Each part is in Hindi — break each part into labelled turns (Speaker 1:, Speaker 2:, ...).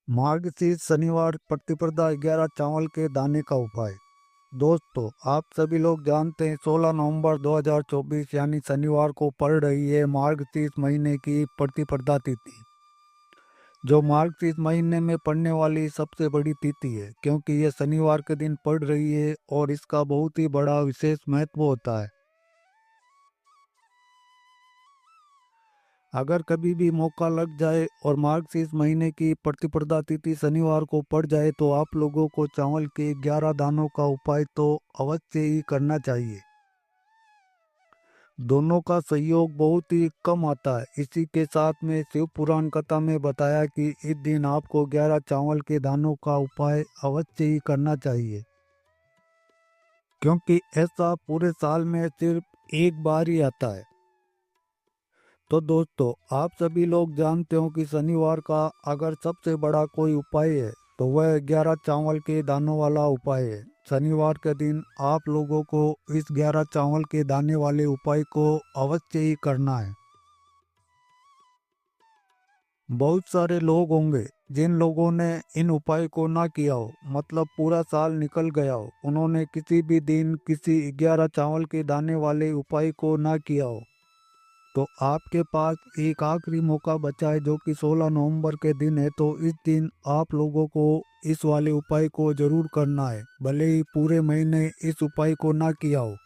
Speaker 1: मार्गशीर्ष शनिवार प्रतिपदा 11 चावल के दाने का उपाय। दोस्तों, आप सभी लोग जानते हैं 16 नवंबर 2024 यानी शनिवार को पड़ रही है मार्गशीर्ष महीने की प्रतिपदा तिथि, जो मार्गशीर्ष महीने में पड़ने वाली सबसे बड़ी तिथि है क्योंकि यह शनिवार के दिन पड़ रही है और इसका बहुत ही बड़ा विशेष महत्व होता है। अगर कभी भी मौका लग जाए और मार्गशीर्ष महीने की प्रतिपदा तिथि शनिवार को पड़ जाए तो आप लोगों को चावल के 11 दानों का उपाय तो अवश्य ही करना चाहिए। दोनों का सहयोग बहुत ही कम आता है। इसी के साथ में शिव पुराण कथा में बताया कि इस दिन आपको 11 चावल के दानों का उपाय अवश्य ही करना चाहिए, क्योंकि ऐसा पूरे साल में सिर्फ एक बार ही आता है। तो दोस्तों, आप सभी लोग जानते हो कि शनिवार का अगर सबसे बड़ा कोई उपाय है तो वह 11 चावल के दानों वाला उपाय है। शनिवार के दिन आप लोगों को इस 11 चावल के दाने वाले उपाय को अवश्य ही करना है। बहुत सारे लोग होंगे जिन लोगों ने इन उपाय को ना किया हो, मतलब पूरा साल निकल गया हो, उन्होंने किसी भी दिन किसी 11 चावल के दाने वाले उपाय को ना किया हो, तो आपके पास एक आखिरी मौका बचा है जो कि 16 नवंबर के दिन है। तो इस दिन आप लोगों को इस वाले उपाय को जरूर करना है। भले ही पूरे महीने इस उपाय को ना किया हो,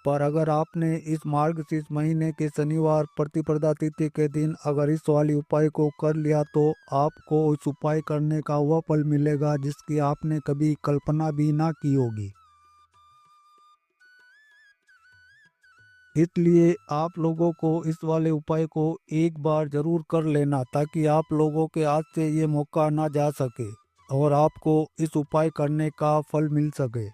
Speaker 1: पर अगर आपने इस मार्गशीर्ष महीने के शनिवार प्रतिपदा तिथि के दिन अगर इस वाले उपाय को कर लिया तो आपको इस उपाय करने का वह फल मिलेगा जिसकी आपने कभी कल्पना भी ना की होगी। इसलिए आप लोगों को इस वाले उपाय को एक बार जरूर कर लेना ताकि आप लोगों के हाथ से ये मौका ना जा सके और आपको इस उपाय करने का फल मिल सके।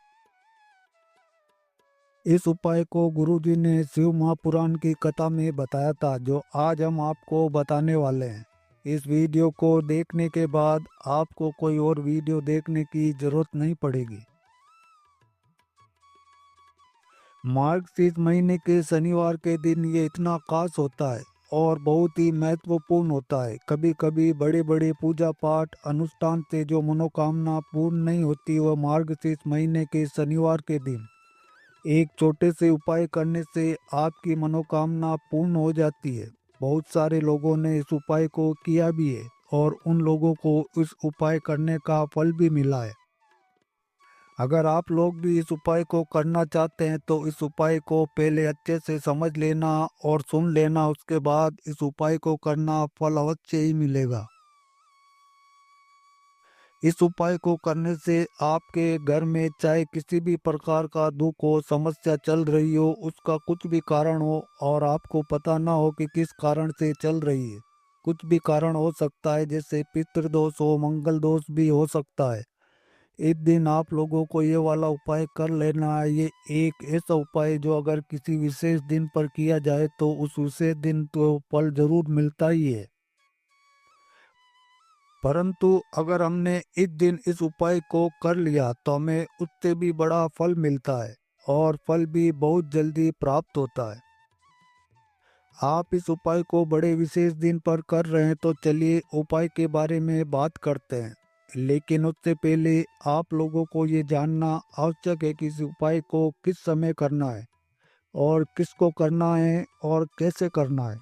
Speaker 1: इस उपाय को गुरुजी ने शिव महापुराण की कथा में बताया था, जो आज हम आपको बताने वाले हैं। इस वीडियो को देखने के बाद आपको कोई और वीडियो देखने की जरूरत नहीं पड़ेगी। मार्गशीर्ष महीने के शनिवार के दिन ये इतना खास होता है और बहुत ही महत्वपूर्ण होता है। कभी कभी बड़े बड़े पूजा पाठ अनुष्ठान से जो मनोकामना पूर्ण नहीं होती, वह मार्गशीर्ष महीने के शनिवार के दिन एक छोटे से उपाय करने से आपकी मनोकामना पूर्ण हो जाती है। बहुत सारे लोगों ने इस उपाय को किया भी है और उन लोगों को इस उपाय करने का फल भी मिला है। अगर आप लोग भी इस उपाय को करना चाहते हैं तो इस उपाय को पहले अच्छे से समझ लेना और सुन लेना, उसके बाद इस उपाय को करना, फल अवश्य ही मिलेगा। इस उपाय को करने से आपके घर में चाहे किसी भी प्रकार का दुख हो, समस्या चल रही हो, उसका कुछ भी कारण हो और आपको पता ना हो कि किस कारण से चल रही है, कुछ भी कारण हो सकता है, जैसे पितृदोष हो, मंगल दोष भी हो सकता है। इस दिन आप लोगों को ये वाला उपाय कर लेना है। ये एक ऐसा उपाय है जो अगर किसी विशेष दिन पर किया जाए तो उस विशेष दिन तो फल जरूर मिलता ही है, परंतु अगर हमने इस दिन इस उपाय को कर लिया तो हमें उससे भी बड़ा फल मिलता है और फल भी बहुत जल्दी प्राप्त होता है। आप इस उपाय को बड़े विशेष दिन पर कर रहे हैं तो चलिए उपाय के बारे में बात करते हैं। लेकिन उससे पहले आप लोगों को ये जानना आवश्यक है कि इस उपाय को किस समय करना है और किसको करना है और कैसे करना है।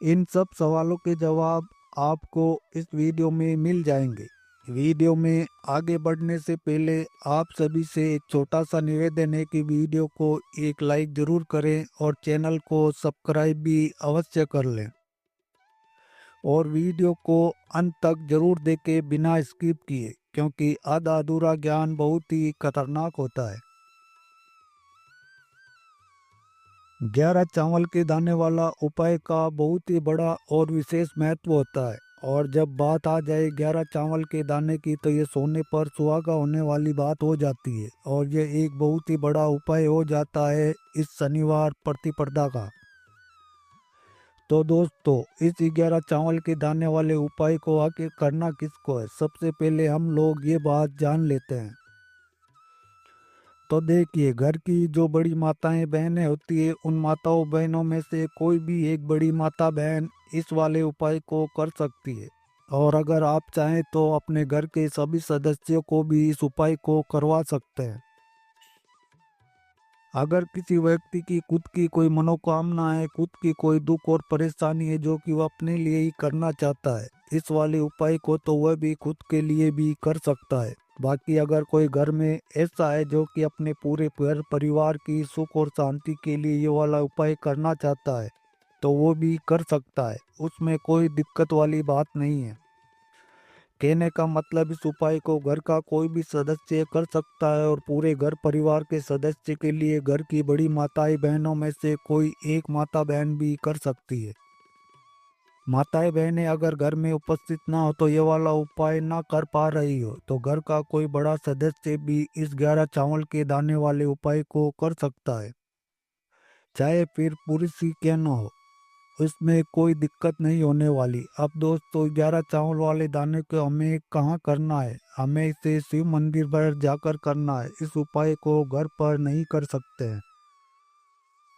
Speaker 1: इन सब सवालों के जवाब आपको इस वीडियो में मिल जाएंगे। वीडियो में आगे बढ़ने से पहले आप सभी से एक छोटा सा निवेदन है कि वीडियो को एक लाइक जरूर करें और चैनल को सब्सक्राइब भी अवश्य कर लें और वीडियो को अंत तक जरूर देखें बिना स्किप किए, क्योंकि आधा अधूरा ज्ञान बहुत ही खतरनाक होता है। 11 चावल के दाने वाला उपाय का बहुत ही बड़ा और विशेष महत्व होता है। और जब बात आ जाए 11 चावल के दाने की तो ये सोने पर सुहागा होने वाली बात हो जाती है और ये एक बहुत ही बड़ा उपाय हो जाता है इस शनिवार प्रतिपदा का। तो दोस्तों, इस 11 चावल के दाने वाले उपाय को आखिर करना किसको है, सबसे पहले हम लोग ये बात जान लेते हैं। तो देखिए, घर की जो बड़ी माताएं बहनें होती है, उन माताओं बहनों में से कोई भी एक बड़ी माता बहन इस वाले उपाय को कर सकती है। और अगर आप चाहें तो अपने घर के सभी सदस्यों को भी इस उपाय को करवा सकते हैं। अगर किसी व्यक्ति की खुद की कोई मनोकामना है, खुद की कोई दुख और परेशानी है जो कि वह अपने लिए ही करना चाहता है, इस वाले उपाय को तो वह भी खुद के लिए भी कर सकता है। बाकी अगर कोई घर में ऐसा है जो कि अपने पूरे घर परिवार की सुख और शांति के लिए ये वाला उपाय करना चाहता है, तो वो भी कर सकता है, उसमें कोई दिक्कत वाली बात नहीं है। कहने का मतलब इस उपाय को घर का कोई भी सदस्य कर सकता है और पूरे घर परिवार के सदस्य के लिए घर की बड़ी माताएं बहनों में से कोई एक माता बहन भी कर सकती है। माताएं बहनें अगर घर में उपस्थित ना हो तो ये वाला उपाय ना कर पा रही हो तो घर का कोई बड़ा सदस्य भी इस 11 चावल के दाने वाले उपाय को कर सकता है, चाहे फिर पुरुष ही क्यों न हो, इसमें कोई दिक्कत नहीं होने वाली। अब दोस्तों 11 चावल वाले दाने को हमें कहाँ करना है, हमें इसे शिव मंदिर पर जाकर करना है, इस उपाय को घर पर नहीं कर सकते हैं।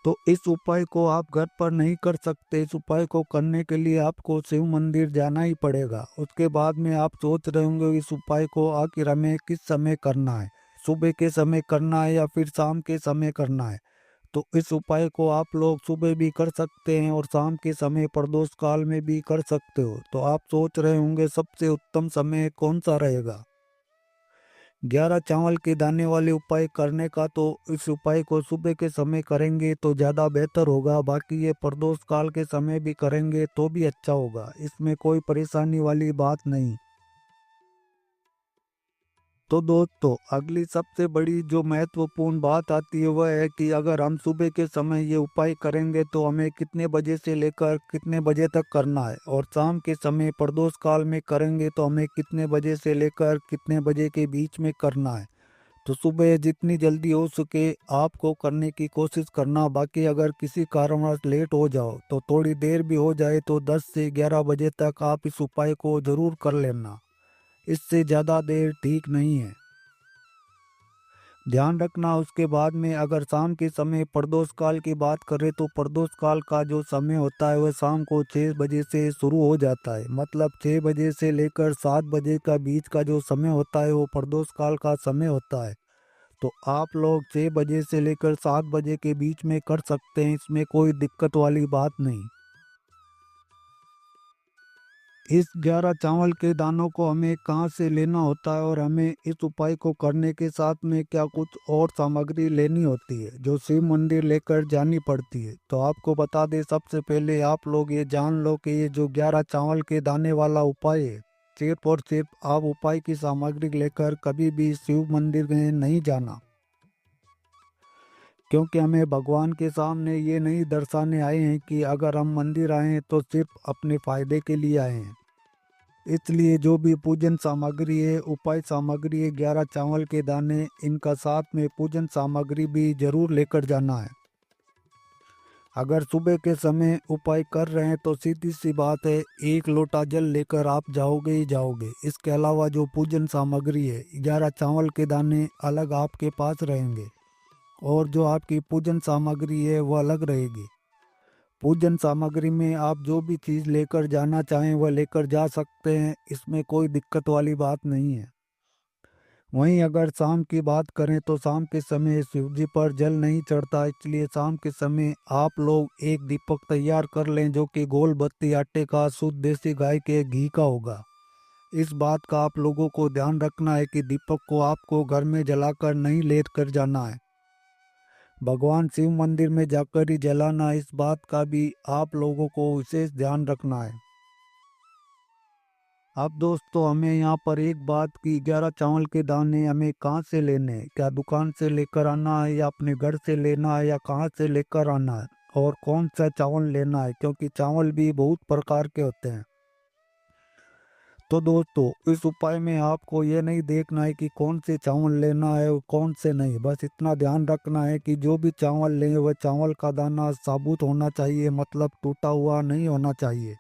Speaker 1: तो इस उपाय को आप घर पर नहीं कर सकते, इस उपाय को करने के लिए आपको शिव मंदिर जाना ही पड़ेगा। उसके बाद में आप सोच रहे होंगे इस उपाय को आखिर हमें किस समय करना है, सुबह के समय करना है या फिर शाम के समय करना है। तो इस उपाय को आप लोग सुबह भी कर सकते हैं और शाम के समय प्रदोष काल में भी कर सकते हो। तो आप सोच रहे होंगे सबसे उत्तम समय कौन सा रहेगा 11 चावल के दाने वाले उपाय करने का, तो इस उपाय को सुबह के समय करेंगे तो ज़्यादा बेहतर होगा। बाकी ये प्रदोष काल के समय भी करेंगे तो भी अच्छा होगा, इसमें कोई परेशानी वाली बात नहीं। तो दोस्तों अगली सबसे बड़ी जो महत्वपूर्ण बात आती है वह है कि अगर हम सुबह के समय ये उपाय करेंगे तो हमें कितने बजे से लेकर कितने बजे तक करना है, और शाम के समय प्रदोष काल में करेंगे तो हमें कितने बजे से लेकर कितने बजे के बीच में करना है। तो सुबह जितनी जल्दी हो सके आपको करने की कोशिश करना। बाकी अगर किसी कारणवश लेट हो जाओ तो थोड़ी देर भी हो जाए तो 10 से 11 बजे तक आप इस उपाय को ज़रूर कर लेना, इससे ज़्यादा देर ठीक नहीं है। ध्यान रखना उसके बाद में अगर शाम के समय प्रदोष काल की बात करें तो प्रदोष काल का जो समय होता है वह शाम को 6 बजे से शुरू हो जाता है। मतलब 6 बजे से लेकर 7 बजे का बीच का जो समय होता है वो प्रदोष काल का समय होता है। तो आप लोग 6 बजे से लेकर 7 बजे के बीच में कर सकते हैं, इसमें कोई दिक्कत वाली बात नहीं। इस 11 चावल के दानों को हमें कहाँ से लेना होता है और हमें इस उपाय को करने के साथ में क्या कुछ और सामग्री लेनी होती है जो शिव मंदिर लेकर जानी पड़ती है, तो आपको बता दें सबसे पहले आप लोग ये जान लो कि ये जो 11 चावल के दाने वाला उपाय है, सिर्फ और सिर्फ आप उपाय की सामग्री लेकर कभी भी शिव मंदिर में नहीं जाना, क्योंकि हमें भगवान के सामने ये नहीं दर्शाने आए हैं कि अगर हम मंदिर आए हैं तो सिर्फ अपने फायदे के लिए आए हैं। इसलिए जो भी पूजन सामग्री है, उपाय सामग्री है, 11 चावल के दाने, इनका साथ में पूजन सामग्री भी जरूर लेकर जाना है। अगर सुबह के समय उपाय कर रहे हैं तो सीधी सी बात है, एक लोटा जल लेकर आप जाओगे ही जाओगे। इसके अलावा जो पूजन सामग्री है 11 चावल के दाने अलग आपके पास रहेंगे और जो आपकी पूजन सामग्री है वो अलग रहेगी। पूजन सामग्री में आप जो भी चीज़ लेकर जाना चाहें वह लेकर जा सकते हैं, इसमें कोई दिक्कत वाली बात नहीं है। वहीं अगर शाम की बात करें तो शाम के समय शिव जी पर जल नहीं चढ़ता, इसलिए शाम के समय आप लोग एक दीपक तैयार कर लें जो कि गोल बत्ती आटे का शुद्ध देसी गाय के घी का होगा। इस बात का आप लोगों को ध्यान रखना है कि दीपक को आपको घर में जलाकर नहीं लेट कर जाना है, भगवान शिव मंदिर में जाकर ही जलाना, इस बात का भी आप लोगों को विशेष ध्यान रखना है। अब दोस्तों हमें यहाँ पर एक बात की, 11 चावल के दाने हमें कहाँ से लेने हैं, क्या दुकान से लेकर आना है या अपने घर से लेना है या कहाँ से लेकर आना है और कौन सा चावल लेना है, क्योंकि चावल भी बहुत प्रकार के होते हैं। तो दोस्तों इस उपाय में आपको ये नहीं देखना है कि कौन से चावल लेना है और कौन से नहीं, बस इतना ध्यान रखना है कि जो भी चावल लें वह चावल का दाना साबुत होना चाहिए, मतलब टूटा हुआ नहीं होना चाहिए।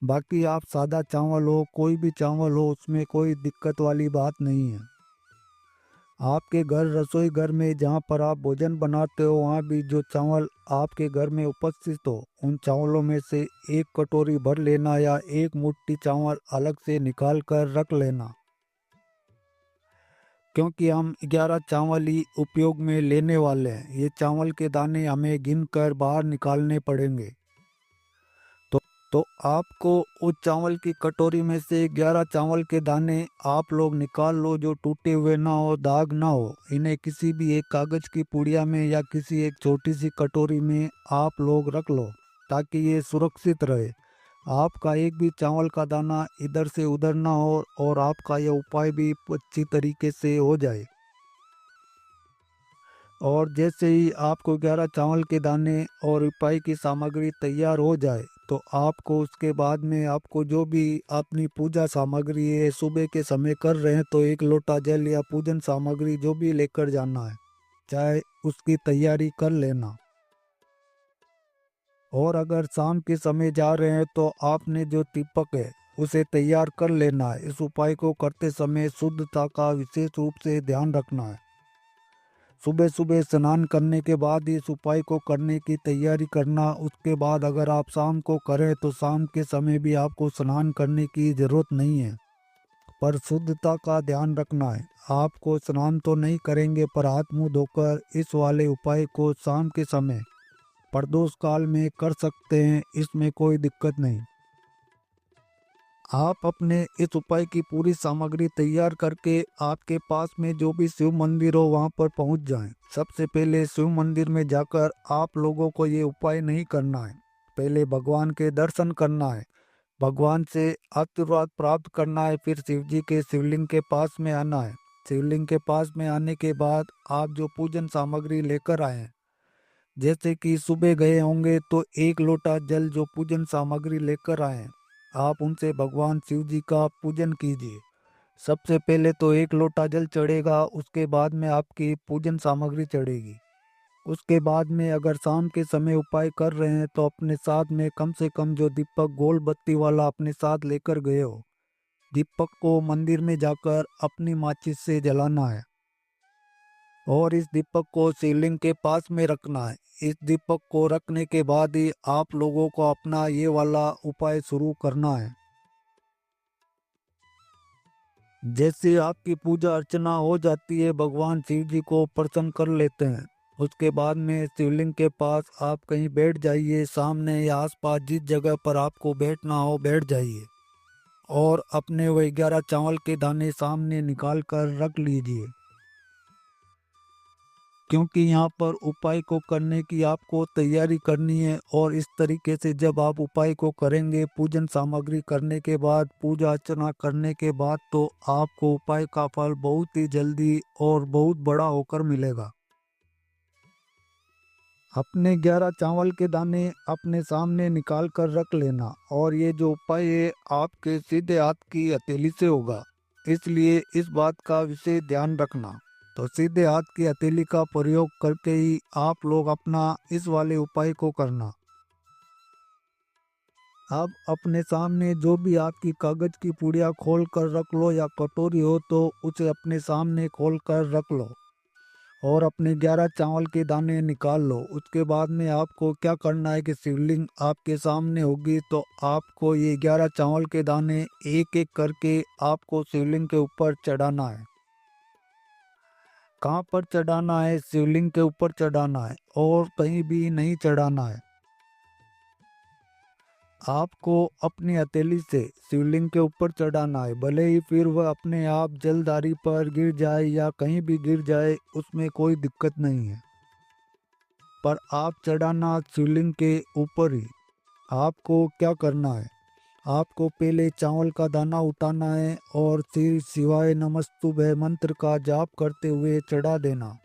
Speaker 1: बाकी आप सादा चावल हो, कोई भी चावल हो, उसमें कोई दिक्कत वाली बात नहीं है। आपके घर रसोई घर में जहाँ पर आप भोजन बनाते हो वहाँ भी जो चावल आपके घर में उपस्थित हो उन चावलों में से एक कटोरी भर लेना या एक मुट्ठी चावल अलग से निकाल कर रख लेना, क्योंकि हम 11 चावल ही उपयोग में लेने वाले हैं। ये चावल के दाने हमें गिन कर बाहर निकालने पड़ेंगे। तो तो आपको उस चावल की कटोरी में से 11 चावल के दाने आप लोग निकाल लो, जो टूटे हुए ना हो, दाग ना हो। इन्हें किसी भी एक कागज की पुड़िया में या किसी एक छोटी सी कटोरी में आप लोग रख लो, ताकि ये सुरक्षित रहे। आपका एक भी चावल का दाना इधर से उधर ना हो और आपका यह उपाय भी अच्छी तरीके से हो जाए। और जैसे ही आपको 11 चावल के दाने और उपाय की सामग्री तैयार हो जाए, तो आपको उसके बाद में आपको जो भी अपनी पूजा सामग्री है, सुबह के समय कर रहे हैं तो एक लोटा जल या पूजन सामग्री जो भी लेकर जाना है, चाहे उसकी तैयारी कर लेना। और अगर शाम के समय जा रहे हैं तो आपने जो दीपक है उसे तैयार कर लेना है। इस उपाय को करते समय शुद्धता का विशेष रूप से ध्यान रखना है। सुबह सुबह स्नान करने के बाद इस उपाय को करने की तैयारी करना। उसके बाद अगर आप शाम को करें तो शाम के समय भी आपको स्नान करने की ज़रूरत नहीं है, पर शुद्धता का ध्यान रखना है। आपको स्नान तो नहीं करेंगे, पर हाथ मुंह धोकर इस वाले उपाय को शाम के समय प्रदोष काल में कर सकते हैं, इसमें कोई दिक्कत नहीं। आप अपने इस उपाय की पूरी सामग्री तैयार करके आपके पास में जो भी शिव मंदिर हो वहां पर पहुंच जाएं। सबसे पहले शिव मंदिर में जाकर आप लोगों को ये उपाय नहीं करना है, पहले भगवान के दर्शन करना है, भगवान से आशीर्वाद प्राप्त करना है, फिर शिव जी के शिवलिंग के पास में आना है। शिवलिंग के पास में आने के बाद आप जो पूजन सामग्री लेकर आए हैं, जैसे कि सुबह गए होंगे तो एक लोटा जल जो पूजन सामग्री लेकर आए हैं, आप उनसे भगवान शिव जी का पूजन कीजिए। सबसे पहले तो एक लोटा जल चढ़ेगा, उसके बाद में आपकी पूजन सामग्री चढ़ेगी। उसके बाद में अगर शाम के समय उपाय कर रहे हैं तो अपने साथ में कम से कम जो दीपक गोल बत्ती वाला अपने साथ लेकर गए हो, दीपक को मंदिर में जाकर अपनी माचिस से जलाना है और इस दीपक को शिवलिंग के पास में रखना है। इस दीपक को रखने के बाद ही आप लोगों को अपना ये वाला उपाय शुरू करना है। जैसे आपकी पूजा अर्चना हो जाती है, भगवान शिव जी को प्रसन्न कर लेते हैं, उसके बाद में शिवलिंग के पास आप कहीं बैठ जाइए, सामने या आसपास जिस जगह पर आपको बैठना हो बैठ जाइए और अपने वही 11 चावल के दाने सामने निकाल कर रख लीजिए। क्योंकि यहाँ पर उपाय को करने की आपको तैयारी करनी है और इस तरीके से जब आप उपाय को करेंगे, पूजन सामग्री करने के बाद, पूजा अर्चना करने के बाद, तो आपको उपाय का फल बहुत ही जल्दी और बहुत बड़ा होकर मिलेगा। अपने 11 चावल के दाने अपने सामने निकाल कर रख लेना और ये जो उपाय है आपके सीधे हाथ की हथेली से होगा, इसलिए इस बात का विशेष ध्यान रखना। तो सीधे हाथ की हथेली का प्रयोग करके ही आप लोग अपना इस वाले उपाय को करना। अब अपने सामने जो भी आपकी कागज की पुड़िया खोल कर रख लो या कटोरी हो तो उसे अपने सामने खोल कर रख लो और अपने 11 चावल के दाने निकाल लो। उसके बाद में आपको क्या करना है कि शिवलिंग आपके सामने होगी, तो आपको ये 11 चावल के दाने एक एक करके आपको शिवलिंग के ऊपर चढ़ाना है। कहाँ पर चढ़ाना है? शिवलिंग के ऊपर चढ़ाना है और कहीं भी नहीं चढ़ाना है। आपको अपनी हथेली से शिवलिंग के ऊपर चढ़ाना है, भले ही फिर वह अपने आप जलधारी पर गिर जाए या कहीं भी गिर जाए, उसमें कोई दिक्कत नहीं है, पर आप चढ़ाना शिवलिंग के ऊपर ही। आपको क्या करना है? आपको पहले चावल का दाना उठाना है और श्री शिवाय नमस्तुभ्य मंत्र का जाप करते हुए चढ़ा देना।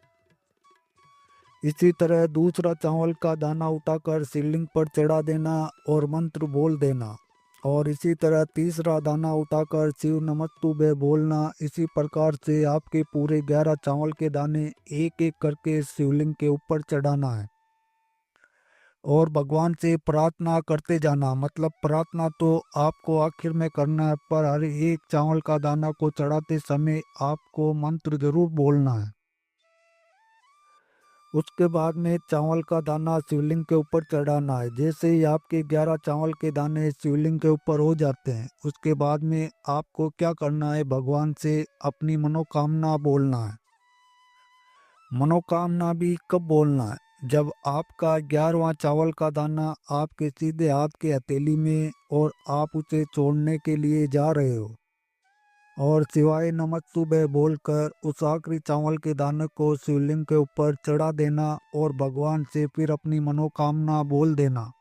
Speaker 1: इसी तरह दूसरा चावल का दाना उठाकर शिवलिंग पर चढ़ा देना और मंत्र बोल देना और इसी तरह तीसरा दाना उठाकर शिव नमस्तुभ्य बोलना। इसी प्रकार से आपके पूरे 11 चावल के दाने एक एक करके शिवलिंग के ऊपर चढ़ाना है। और भगवान से प्रार्थना करते जाना। मतलब प्रार्थना तो आपको आखिर में करना है, पर हर एक चावल का दाना को चढ़ाते समय आपको मंत्र जरूर बोलना है। उसके बाद में चावल का दाना शिवलिंग के ऊपर चढ़ाना है। जैसे ही आपके 11 चावल के दाने शिवलिंग के ऊपर हो जाते हैं, उसके बाद में आपको क्या करना है, भगवान से अपनी मनोकामना बोलना है। मनोकामना भी कब बोलना है, जब आपका 11वां चावल का दाना आपके सीधे हाथ के हथेली में और आप उसे छोड़ने के लिए जा रहे हो, और सिवाय नमस्तुभे बोलकर उस आखिरी चावल के दाने को शिवलिंग के ऊपर चढ़ा देना और भगवान से फिर अपनी मनोकामना बोल देना।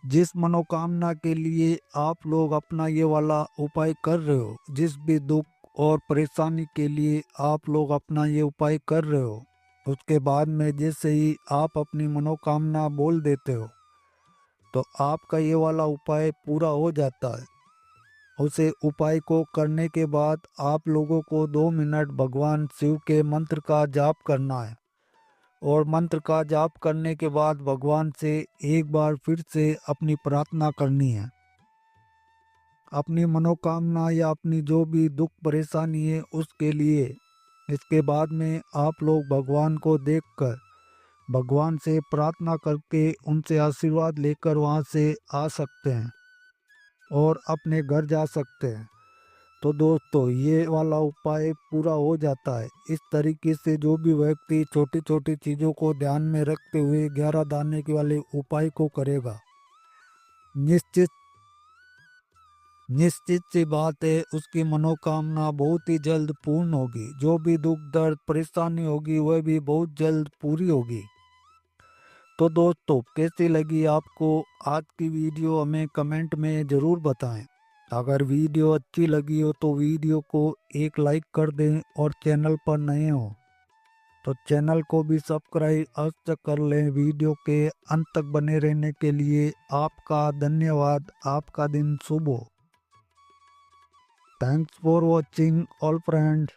Speaker 1: जिस मनोकामना के लिए आप लोग अपना ये वाला उपाय कर रहे हो, जिस भी दुख और परेशानी के लिए आप लोग अपना ये उपाय कर रहे हो, उसके बाद में जैसे ही आप अपनी मनोकामना बोल देते हो तो आपका ये वाला उपाय पूरा हो जाता है। उसे उपाय को करने के बाद आप लोगों को 2 मिनट भगवान शिव के मंत्र का जाप करना है, और मंत्र का जाप करने के बाद भगवान से एक बार फिर से अपनी प्रार्थना करनी है। अपनी मनोकामना या अपनी जो भी दुख परेशानी है उसके लिए। इसके बाद में आप लोग भगवान को देखकर भगवान से प्रार्थना करके उनसे आशीर्वाद लेकर वहाँ से आ सकते हैं और अपने घर जा सकते हैं। तो दोस्तों, ये वाला उपाय पूरा हो जाता है। इस तरीके से जो भी व्यक्ति छोटी छोटी चीज़ों को ध्यान में रखते हुए 11 दाने के वाले उपाय को करेगा, निश्चित निश्चित सी बात है उसकी मनोकामना बहुत ही जल्द पूर्ण होगी। जो भी दुख दर्द परेशानी होगी वह भी बहुत जल्द पूरी होगी। तो दोस्तों, कैसी लगी आपको आज की वीडियो, हमें कमेंट में ज़रूर बताएं। अगर वीडियो अच्छी लगी हो तो वीडियो को एक लाइक कर दें, और चैनल पर नए हो तो चैनल को भी सब्सक्राइब अवश्य कर लें। वीडियो के अंत तक बने रहने के लिए आपका धन्यवाद। आपका दिन शुभ हो। Thanks for watching all friends.